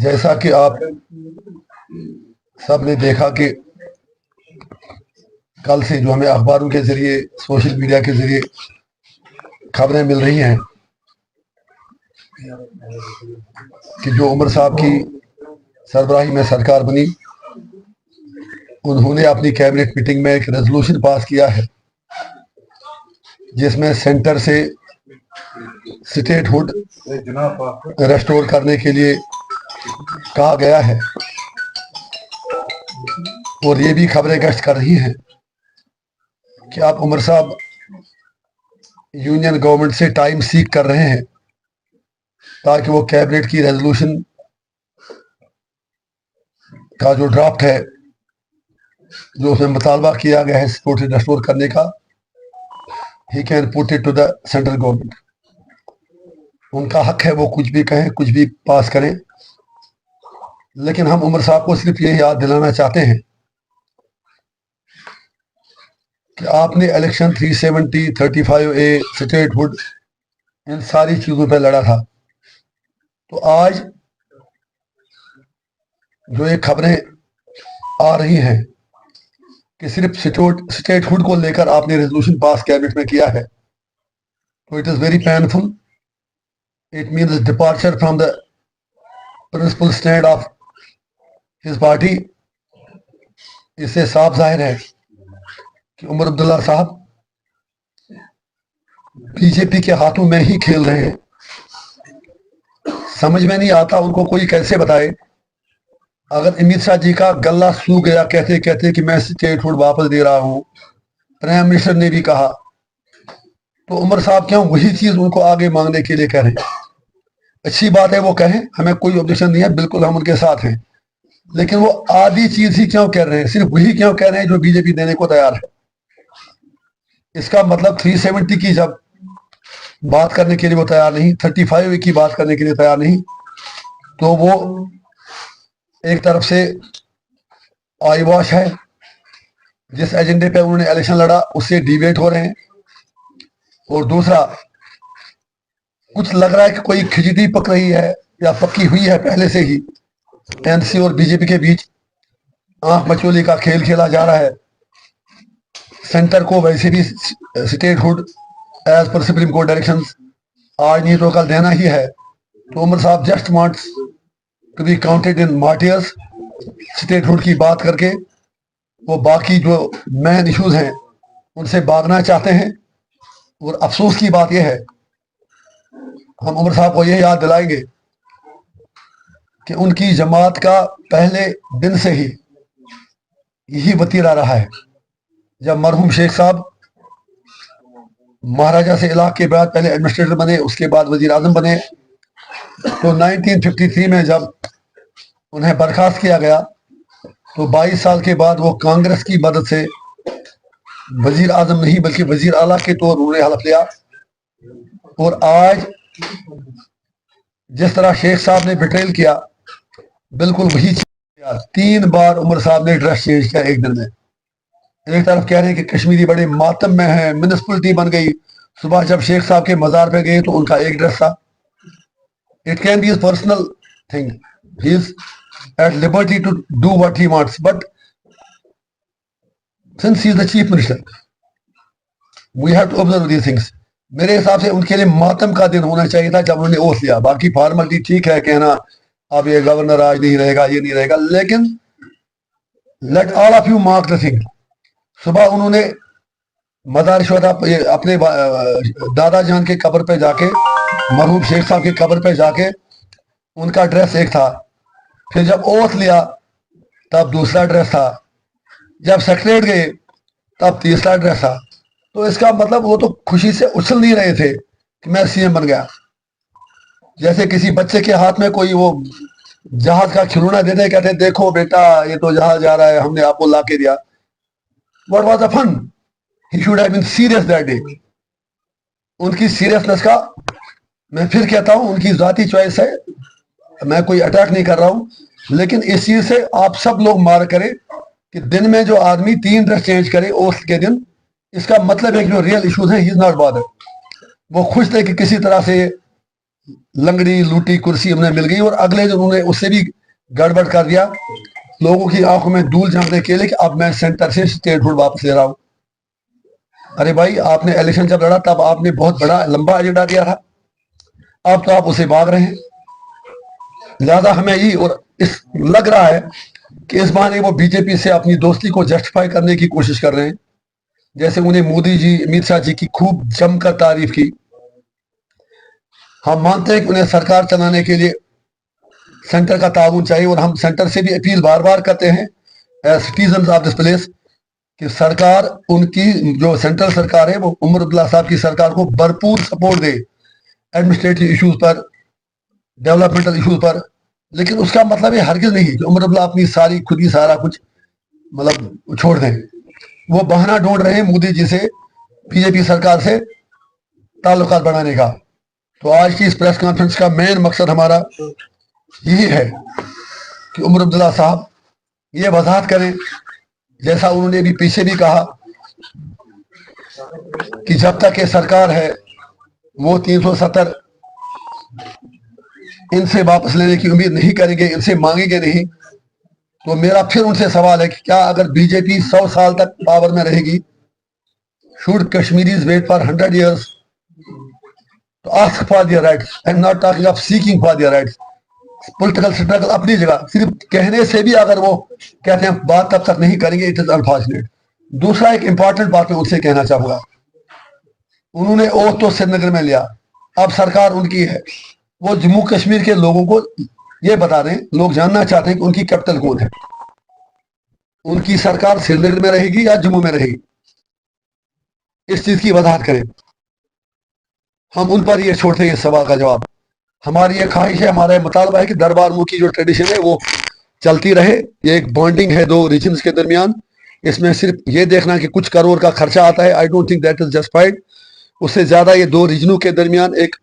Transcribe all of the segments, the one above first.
जैसा कि आप सब ने देखा कि कल से जो हमें अखबारों के जरिए, सोशल मीडिया के जरिए खबरें मिल रही हैं कि जो उमर साहब की सरबराही में सरकार बनी, उन्होंने अपनी कैबिनेट मीटिंग में एक रेजोल्यूशन पास किया है जिसमें सेंटर से स्टेटहुड रेस्टोर करने के लिए कहा गया है। और ये भी खबरें गश्त कर रही हैं कि आप उमर साहब यूनियन गवर्नमेंट से टाइम सीक कर रहे हैं ताकि वो कैबिनेट की रेजोल्यूशन का जो ड्राफ्ट है, जो उसमें मुतालबा किया गया है स्टेटहुड रेस्टोर करने का, he can put it to the central government. उनका हक है, वो कुछ भी कहें, कुछ भी पास करें, लेकिन हम उमर साहब को सिर्फ ये याद दिलाना चाहते हैं कि आपने इलेक्शन 370, 35A, स्टेटहुड, इन सारी चीजों पर लड़ा था। तो आज जो ये खबरें आ रही हैं कि सिर्फ स्टेटहुड को लेकर आपने रेजोल्यूशन पास कैबिनेट में किया है, तो it is very painful. It means departure from the principle stand of his party. इससे साफ जाहिर है कि उमर अब्दुल्ला साहब बीजेपी के हाथों में ही खेल रहे हैं। समझ में नहीं आता उनको कोई कैसे बताए। अगर अमित शाह जी का गला सूख गया कहते कहते कि मैं स्टेटहुड वापस दे रहा हूं, प्राइम मिनिस्टर ने भी कहा, तो उमर साहब क्यों वही चीज उनको आगे मांगने के लिए कह रहे हैं? अच्छी बात है, वो कहें, हमें कोई ऑब्जेक्शन नहीं है, बिल्कुल हम उनके साथ हैं, लेकिन वो आधी चीज ही क्यों कह रहे हैं? सिर्फ वही क्यों कह रहे हैं जो बीजेपी देने को तैयार है? इसका मतलब 370 की जब बात करने के लिए वो तैयार नहीं, 35A की बात करने के लिए तैयार नहीं, तो वो एक तरफ से आई वॉश है। जिस एजेंडे पे उन्होंने इलेक्शन लड़ा उससे डिबेट हो रहे हैं, और दूसरा कुछ लग रहा है कि कोई खिचड़ी पक रही है या पक्की हुई है पहले से ही। एनसी और बीजेपी के बीच आंख मचोली का खेल खेला जा रहा है। सेंटर को वैसे भी statehood as per Supreme Court directions आज नहीं तो कल देना ही है। तो Omar sahab just wants to be counted in martyrs. Statehood की बात करके वो बाकी जो मेन इश्यूज हैं उनसे भागना चाहते हैं। और अफसोस की बात यह है, हम उमर साहब को यह याद दिलाएंगे कि उनकी जमात का पहले दिन से ही यही वतीरा रहा है। जब मरहूम शेख साहब महाराजा से इलाक के बाद पहले एडमिनिस्ट्रेटर बने, उसके बाद वजीर आजम बने, तो 1953 में जब उन्हें बर्खास्त किया गया तो 22 साल के बाद वो कांग्रेस की मदद से वजीर आजम नहीं बल्कि वजीर आला के तौर उन्होंने हलफ लिया। और आज जिस तरह शेख साहब ने बिट्रेल किया, बिल्कुल वही किया। 3 बार उमर साहब ने ड्रेस चेंज किया एक दिन में। एक तरफ कह रहे हैं कि कश्मीरी बड़े मातम में है, म्युनिसिपलिटी बन गई। सुबह जब शेख साहब के मजार पे गए तो उनका एक ड्रेस था। It can be personal thing, he is at liberty to do what he wants, but since he is the chief minister we have to observe these things. मेरे हिसाब से उनके लिए मातम का दिन होना चाहिए था जब उन्होंने ओथ लिया। बाकी फॉर्मेलिटी ठीक है कहना अब ये गवर्नर आज नहीं रहेगा, ये नहीं रहेगा, लेकिन let all of you mark the thing. सुबह उन्होंने मदार शुहदा अपने दादा जान के कब्र पे जाके, मरहूम शेख साहब के कब्र पे जाके, उनका ड्रेस एक था। फिर जब ओथ लिया तब दूसरा ड्रेस था। जब सेक्रेटरीट गए तब तीसरा ड्रेस था। तो इसका मतलब वो तो खुशी से उछल नहीं रहे थे कि मैं सीएम बन गया। जैसे किसी बच्चे के हाथ में कोई वो जहाज का खिलौना देते, कहते देखो बेटा ये तो जहाज जा रहा है, हमने आपको ला के दिया। What was the fun? He should have been serious that day. उनकी सीरियसनेस का मैं फिर कहता हूं, उनकी जाती चॉइस है, मैं कोई अटैक नहीं कर रहा हूं, लेकिन इस चीज से आप सब लोग मार करें कि दिन में जो आदमी 3 ड्रेस चेंज करे ओथ के दिन, इसका मतलब है कि जो रियल इश्यूज हैं ही इज नॉट बॉदर। वो खुश थे कि किसी तरह से लंगड़ी लूटी कुर्सी उन्हें मिल गई और अगले दिन उन्होंने उससे भी गड़बड़ कर दिया, लोगों की आंखों में धूल झांकने के लिए कि अब मैं सेंटर से स्टेट फूड वापस ले रहा हूं। अरे भाई, आपने इलेक्शन जब लड़ा तब आपने बहुत बड़ा लंबा एजेंडा दिया था, अब तो आप उसे भाग रहे हैं। लिहाजा हमें ये और इस लग रहा है कि इस बहाने वो बीजेपी से अपनी दोस्ती को जस्टिफाई करने की कोशिश कर रहे हैं। जैसे उन्हें मोदी जी अमित शाह जी की खूब जमकर तारीफ की। हम मानते हैं कि उन्हें सरकार चलाने के लिए सेंटर का ताउन चाहिए और हम सेंटर से भी अपील बार बार करते हैं as citizen of this place कि सरकार, उनकी जो सेंट्रल सरकार है वो उमर अब्दुल्ला साहब की सरकार को भरपूर सपोर्ट दे एडमिनिस्ट्रेटिव इश्यूज पर, डेवलपमेंटल इश्यूज पर। लेकिन उसका मतलब ये हरगिज नहीं कि उमर अब्दुल्ला अपनी सारी खुद ही सारा कुछ मतलब छोड़ दें। वो बहाना ढूंढ रहे हैं मोदी जी से, बीजेपी सरकार से ताल्लुकात बढ़ाने का। तो आज की इस प्रेस कॉन्फ्रेंस का मेन मकसद हमारा यही है कि उमर अब्दुल्ला साहब ये वजाहत करें, जैसा उन्होंने भी पीछे भी कहा कि जब तक ये सरकार है वो 370 इनसे वापस लेने की उम्मीद नहीं करेंगे, इनसे मांगेंगे नहीं। तो मेरा फिर उनसे सवाल है कि क्या अगर बीजेपी 100 साल तक पावर में रहेगी, should Kashmiris wait for 100 years to ask for their rights? I'm not talking of seeking for their rights. Political struggle अपनी जगह, सिर्फ कहने से भी अगर वो कहते हैं बात तब तक नहीं करेंगे, इट इज अनफॉर्चुनेट। दूसरा एक इंपॉर्टेंट बात मैं उनसे कहना चाहूंगा, उन्होंने ओथ तो श्रीनगर में लिया, अब सरकार उनकी है, वो जम्मू कश्मीर के लोगों को ये बता दें, लोग जानना चाहते हैं कि उनकी कैपिटल कौन है, उनकी सरकार श्रीनगर में रहेगी या जम्मू में रहेगी, इस चीज की वजाहत करें। हम उन पर ये छोड़ते हैं इस सवाल का जवाब। हमारी ये ख्वाहिश है, हमारा मुतालबा है कि दरबार मुंह की जो ट्रेडिशन है वो चलती रहे। ये एक बॉन्डिंग है दो रीजन्स के दरमियान। इसमें सिर्फ ये देखना कि कुछ करोड़ का खर्चा आता है, I don't think that is justified. उससे ज्यादा ये दो रीजनों के दरमियान एक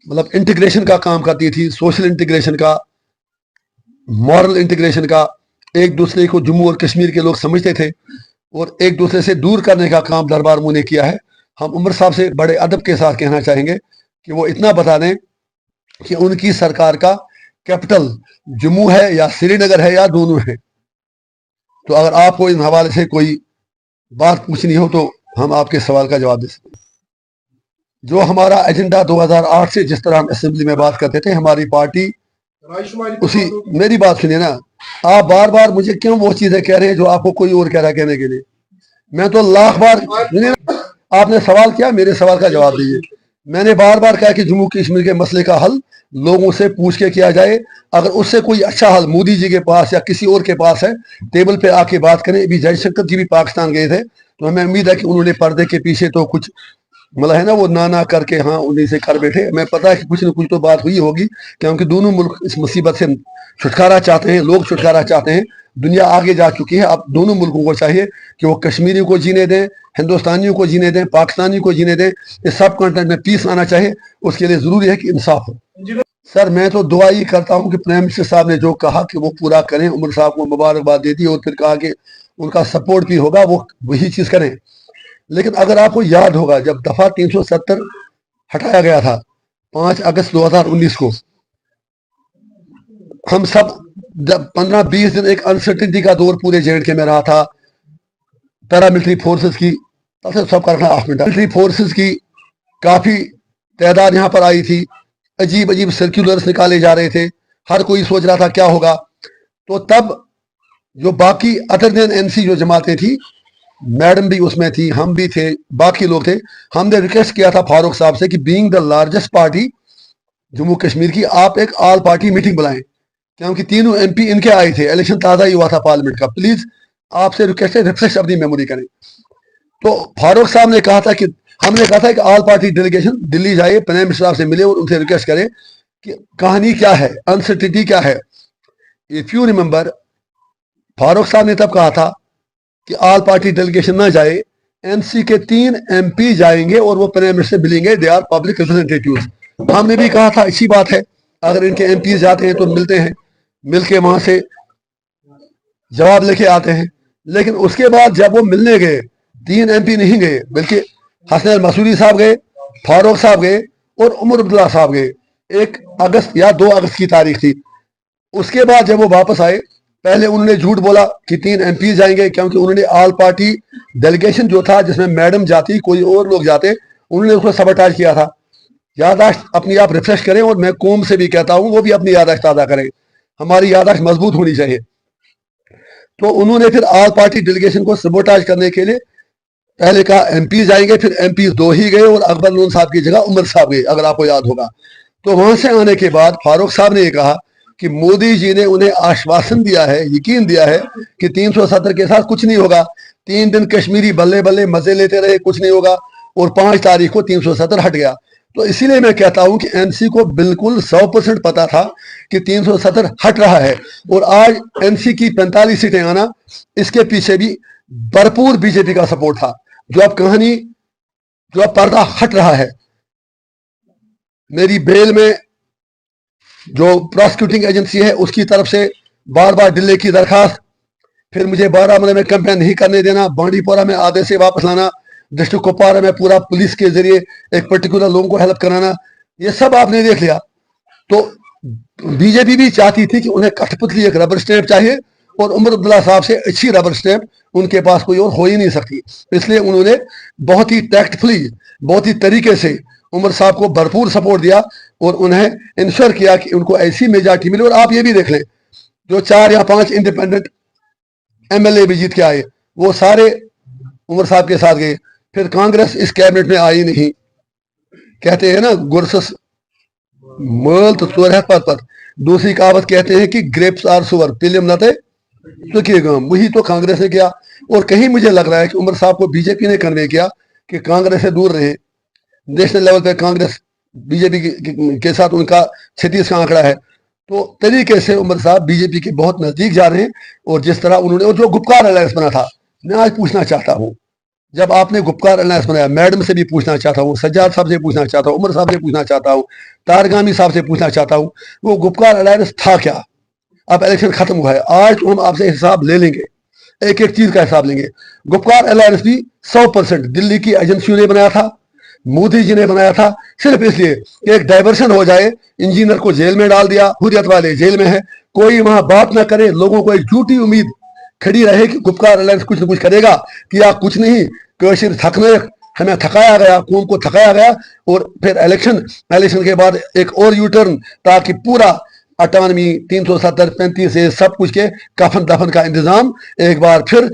मतलब इंटीग्रेशन का काम करती थी, सोशल इंटीग्रेशन का, मॉरल इंटीग्रेशन का। एक दूसरे को जम्मू और कश्मीर के लोग समझते थे और एक दूसरे से दूर करने का काम दरबार मुंह ने किया है। हम उमर साहब से बड़े अदब के साथ कहना चाहेंगे कि वो इतना बता दें कि उनकी सरकार का कैपिटल जम्मू है या श्रीनगर है या दोनों है। तो अगर आपको इन हवाले से कोई बात पूछनी हो तो हम आपके सवाल का जवाब दे सकते हैं। जो हमारा एजेंडा 2008 से जिस तरह हम असेंबली में बात करते थे, हमारी पार्टी उसी, मेरी बात सुनिए ना, आप बार बार मुझे क्यों वो चीजें कह रहे हैं जो आपको कोई और कह रहा है कहने के लिए। मैं तो लाख बार, आपने सवाल किया, मेरे सवाल का जवाब दीजिए। मैंने बार बार कहा कि जम्मू कश्मीर के मसले का हल लोगों से पूछ के किया जाए। अगर उससे कोई अच्छा हल मोदी जी के पास या किसी और के पास है, टेबल पे आके बात करें। अभी जयशंकर जी भी पाकिस्तान गए थे, तो हमें उम्मीद है कि उन्होंने पर्दे के पीछे तो कुछ मतलब है ना, वो ना करके हाँ उन्हीं से कर बैठे। मैं पता है कि कुछ न कुछ तो बात हुई होगी, क्योंकि दोनों मुल्क इस मुसीबत से छुटकारा चाहते हैं, लोग छुटकारा चाहते हैं। दुनिया आगे जा चुकी है, अब दोनों मुल्कों को चाहिए कि वो कश्मीरियों को जीने दें, हिंदुस्तानियों को जीने दें, पाकिस्तानियों को जीने दें। इस सब कॉन्टेंट में पीस आना चाहिए, उसके लिए जरूरी है कि इंसाफ हो। सर मैं तो दुआ ही करता हूं कि प्राइम मिनिस्टर साहब ने जो कहा कि वो पूरा करें, उमर साहब को मुबारकबाद दे दी और फिर कहा कि उनका सपोर्ट भी होगा, वो वही चीज करें। लेकिन अगर आपको याद होगा, जब दफा 370 हटाया गया था 5 अगस्त 2019 को, हम सब जब 15-20 दिन एक अनसर्टिनिटी का दौर पूरे जे में रहा था। पैरामिलिट्री फोर्सेस की, सब का रखना 8 मिनट, मिलिट्री फोर्सेस की काफी तादाद यहाँ पर आई थी। अजीब अजीब सर्कुलर्स निकाले जा रहे थे, हर कोई सोच रहा था क्या होगा। तो तब जो बाकी अदर देन एनसी जो जमातें थी, मैडम भी उसमें थी, हम भी थे, बाकी लोग थे, हमने रिक्वेस्ट किया था फारूक साहब से कि being the largest party Jammu Kashmir की, आप एक ऑल पार्टी मीटिंग बुलाएं, क्योंकि तीनों एमपी इनके आए थे, इलेक्शन ताजा ही हुआ था पार्लियामेंट का। प्लीज आपसे रिक्वेस्ट है, रिफ्रेश अपनी मेमोरी करें। तो फारूक साहब ने कहा था कि हमने कहा था कि ऑल पार्टी डेलीगेशन दिल्ली जाए, प्राइम मिनिस्टर साहब से मिले और उनसे रिक्वेस्ट करें कि कहानी क्या है, अनसर्टिनिटी क्या है। इफ यू रिमेंबर, फारूक साहब ने तब कहा था कि ऑल पार्टी डेलीगेशन ना जाए, एनसी के 3 एमपी जाएंगे और वो प्राइम मिनिस्टर मिलेंगे, दे आर पब्लिक रिप्रेजेंटेटिव्स। हमने भी कहा था अच्छी बात है, अगर इनके एमपी जाते हैं तो मिलते हैं, मिलके वहां से जवाब लेके आते हैं। लेकिन उसके बाद जब वो मिलने गए, 3 एमपी नहीं गए, बल्कि हसन अल मसूरी साहब गए, फारूक साहब गए और उमर अब्दुल्ला साहब गए। 1 अगस्त या 2 अगस्त की तारीख थी। उसके बाद जब वो वापस आए, पहले उन्होंने झूठ बोला कि 3 MP जाएंगे, क्योंकि उन्होंने ऑल पार्टी डेलीगेशन जो था जिसमें मैडम जाती, कोई और लोग जाते, उन्होंने उसको सबटाज किया था। यादाश्त अपनी आप रिफ्रेश करें, और मैं कौम से भी कहता हूं वो भी अपनी यादाश्त ताज़ा करें, हमारी यादाश्त मजबूत होनी चाहिए। तो उन्होंने फिर ऑल पार्टी डेलीगेशन को सबोटाज करने के लिए पहले कहा MP जाएंगे, फिर MP 2 ही गए और अकबर लोन साहब की जगह उमर साहब गए, अगर आपको याद होगा। तो वहां से आने के बाद फारूक साहब ने यह कहा कि मोदी जी ने उन्हें आश्वासन दिया है, यकीन दिया है कि 370 के साथ कुछ नहीं होगा। 3 दिन कश्मीरी बल्ले बल्ले मजे लेते रहे, कुछ नहीं होगा, और 5 तारीख को 370 हट गया। तो इसीलिए मैं कहता हूं कि NC को बिल्कुल 100% पता था कि 370 हट रहा है, और आज NC की 45 सीटें आना, इसके पीछे भी भरपूर बीजेपी का सपोर्ट था। जो अब कहानी, जो अब पर्दा हट रहा है, मेरी बेल में जो प्रोसिक्यूटिंग एजेंसी है उसकी तरफ से बार बार डिले की दरखास्त, फिर मुझे बारामूला में कैंपेन नहीं करने देना, बांडीपोरा में आधे से वापस लाना, डिस्ट्रिक्ट कुपवारा में पूरा पुलिस के जरिए एक पर्टिकुलर लोगों को हेल्प कराना, ये सब आपने देख लिया। तो बीजेपी भी चाहती थी कि उन्हें कठपुतली एक रबर स्टैंप चाहिए, और उमर अब्दुल्ला साहब से अच्छी रबर स्टैंप उनके पास कोई और हो ही नहीं सकती। इसलिए उन्होंने बहुत ही टैक्टफुली, बहुत ही तरीके से उमर साहब को भरपूर सपोर्ट दिया, और उन्हें इंश्योर किया कि उनको ऐसी मेजॉरिटी मिले। और आप ये भी देख लें, जो 4 या 5 इंडिपेंडेंट MLA भी जीत के आए, वो सारे उमर साहब के साथ गए। फिर कांग्रेस इस कैबिनेट में आई नहीं। कहते हैं ना, गुरसस मल तो चोर है पर। दूसरी कहावत कहते हैं कि ग्रेप्स आर सुअर पिलियम नते गम, वही तो कांग्रेस ने किया। और कहीं मुझे लग रहा है कि उमर साहब को बीजेपी ने कन्वे किया कि कांग्रेस से दूर रहे। नेशनल लेवल पे कांग्रेस बीजेपी के साथ उनका 36 का आंकड़ा है। तो तरीके से उमर साहब बीजेपी के बहुत नजदीक जा रहे हैं। और जिस तरह उन्होंने, और जो गुपकार अलायंस बना था, मैं आज पूछना चाहता हूं, जब आपने गुपकार अलायंस बनाया, मैडम से भी पूछना चाहता हूं, सज्जाद साहब से पूछना चाहता हूं, उमर साहब से पूछना चाहता हूं, तारगामी साहब से पूछना चाहता हूं, वो गुपकार अलायंस था क्या? अब इलेक्शन खत्म हुआ है, आज तो हम आपसे हिसाब ले लेंगे, एक एक चीज का हिसाब लेंगे। गुपकार अलायंस भी 100% दिल्ली की एजेंसियों ने बनाया था, मोदी जी ने बनाया था, सिर्फ इसलिए कि एक डाइवर्शन हो जाए। इंजीनियर को जेल में डाल दिया, हुर्रियत वाले जेल में है, कोई वहां बात ना करे, लोगों को एक झूठी उम्मीद खड़ी रहे कि गुपकार अलायंस कुछ न कुछ करेगा, किया कुछ नहीं। कैशिर थकने, हमें थकाया गया, कौम को थकाया गया, और फिर इलेक्शन के बाद एक और यू टर्न, ताकि पूरा 98, 370, 35 सब कुछ के कफन दफन का इंतजाम एक बार फिर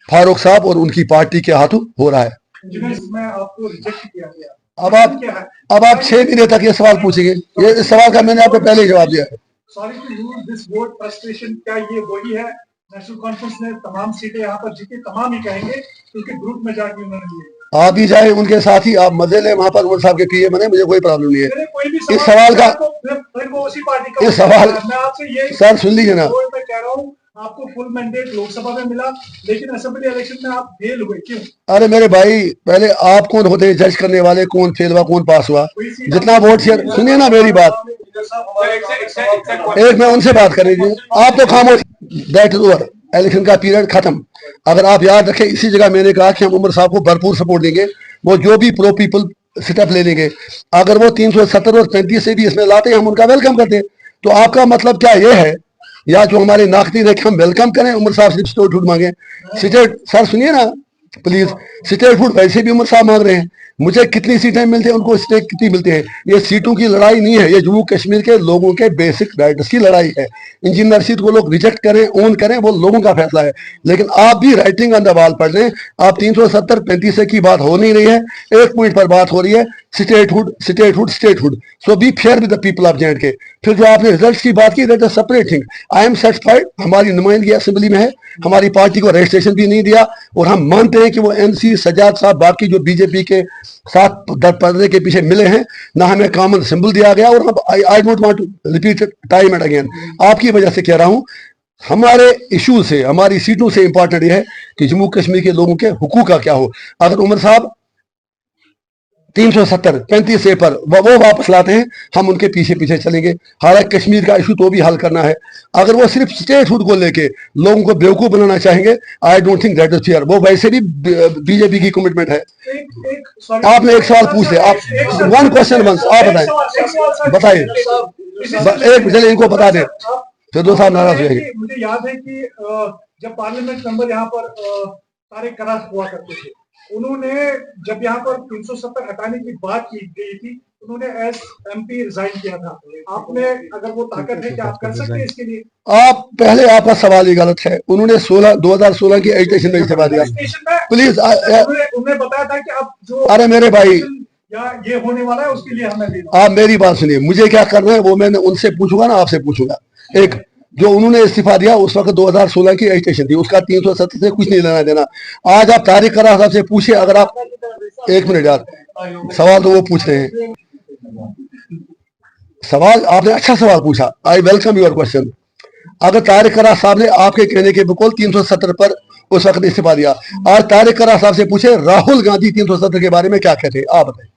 फारूक साहब और उनकी पार्टी के हाथों हो रहा है। आपको रिजेक्ट किया गया। अब आप 6 महीने तक ये सवाल पूछेंगे, ये इस सवाल का मैंने आपको पहले ही जवाब दिया है। Sorry to use this word frustration, क्या ये वही है? नेशनल कॉन्फ्रेंस ने तमाम सीटें यहाँ पर जीती, तमाम ही कहेंगे, क्योंकि ग्रुप में जाके उन्होंने लिए। आप भी जाए उनके साथ ही, आप मजे ले, वहां पर उमर साहब के PA बने, मुझे कोई प्रॉब्लम नहीं है। इस सवाल का, इस सवाल, मैं आपसे ये सर सुन लीजिए ना, मैं कह रहा हूँ, आपको फुल मैंडेट लोकसभा में मिला, लेकिन असेंबली इलेक्शन में आप फेल हुए, क्यों? अरे मेरे भाई, पहले आप कौन होते हैं जज करने वाले, कौन फेल हुआ कौन पास हुआ? जितना वोट शेयर, सुनिए ना मेरी बात, एक मैं उनसे बात कर लीजिए, आप तो खामोश। दैट इज ओवर, इलेक्शन का पीरियड खत्म। अगर आप याद रखें, इसी जगह मैंने कहा कि हम उमर साहब को भरपूर सपोर्ट देंगे, वो जो भी प्रो पीपल स्टेप ले लेंगे। अगर वो 370 और 35 से भी इसमें लाते, हम उनका वेलकम करते। तो आपका मतलब क्या ये है, या जो हमारे नाकती रखे हम वेलकम करें, उमर साहब से स्टेट फूड मांगे? स्टेट, सर सुनिए ना प्लीज, स्टेट फूड वैसे भी उमर साहब मांग रहे हैं। मुझे कितनी सीटें मिलती हैं, उनको स्टेट कितनी मिलती है? ये सीटों की लड़ाई नहीं है, ये जम्मू कश्मीर के लोगों के बेसिक राइट्स की लड़ाई है। इंजीनियर सीट को लोग रिजेक्ट करें, ओन करें, वो लोगों का फैसला है। लेकिन आप भी राइटिंग ऑन द वॉल पढ़ लें, आप 370 35 की बात हो नहीं रही है, एक पॉइंट पर बात हो रही है, statehood statehood statehood. So be fair with the people of J&K। फिर जो आपने रिजल्ट की बात की, that is separate thing. I am satisfied, हमारी नुमाइंदगी असेंबली में है, हमारी पार्टी को रजिस्ट्रेशन भी नहीं दिया, और हम मानते हैं कि वो MC सज्जाद साहब, बाकी जो बीजेपी के साथ पर्दे के पीछे मिले हैं, ना हमें कॉमन सिंबल दिया गया। और हम I don't want to repeat time and again, आपकी वजह से कह रहा हूं, हमारे इशू से, हमारी सीटों से इंपॉर्टेंट यह है कि जम्मू कश्मीर के लोगों के हुकूक का क्या हो। अगर उमर साहब 370 35 ए पर वो वापस लाते हैं, हम उनके पीछे पीछे चलेंगे। हालांकि कश्मीर का इशू तो भी हल करना है। अगर वो सिर्फ स्टेटहुड को लेके लोगों को बेवकूफ बनाना चाहेंगे, I don't think that is fair. वो वैसे भी बीजेपी की कमिटमेंट है। आपने एक सवाल पूछ लिया, आप वन क्वेश्चन वंस, आप बताइए एक चलिए इनको बता दें, फिर दो साहब नाराज हो जाएंगे। मुझे याद है कि जब पार्लियामेंट मेंबर यहाँ पर तारिक करार हुआ करते थे, उन्होंने जब यहाँ पर 370 हटाने की बात की गई थी, उन्होंने एस MP रिजाइन किया था। आपने अगर वो ताकत है कि आप कर सकते हैं इसके लिए? आप पहले आपका सवाल ही गलत है। उन्होंने 2016 की एजुकेशन में इस्तीफा दिया। प्लीज उन्होंने बताया था कि आप जो, अरे मेरे भाई, या ये होने वाला है उसके लिए हमें आप मेरी बात सुनिए, मुझे क्या करना है वो मैंने उनसे पूछूंगा ना, आपसे पूछूंगा। एक जो उन्होंने इस्तीफा दिया उस वक्त 2016 की एजुकेशन थी, उसका 370 से कुछ नहीं लेना देना। आज आप तारिक करार साहब से पूछिए, अगर आप एक मिनट यार, सवाल तो वो पूछ रहे हैं, सवाल आपने अच्छा सवाल पूछा, आई वेलकम योर क्वेश्चन। अगर तारिक करार साहब ने आपके कहने के बिल्कुल 370 पर उस वक्त इस्तीफा दिया, आज तारिक करार साहब से पूछे राहुल गांधी 370 के बारे में क्या कहते हैं, आप बताएं।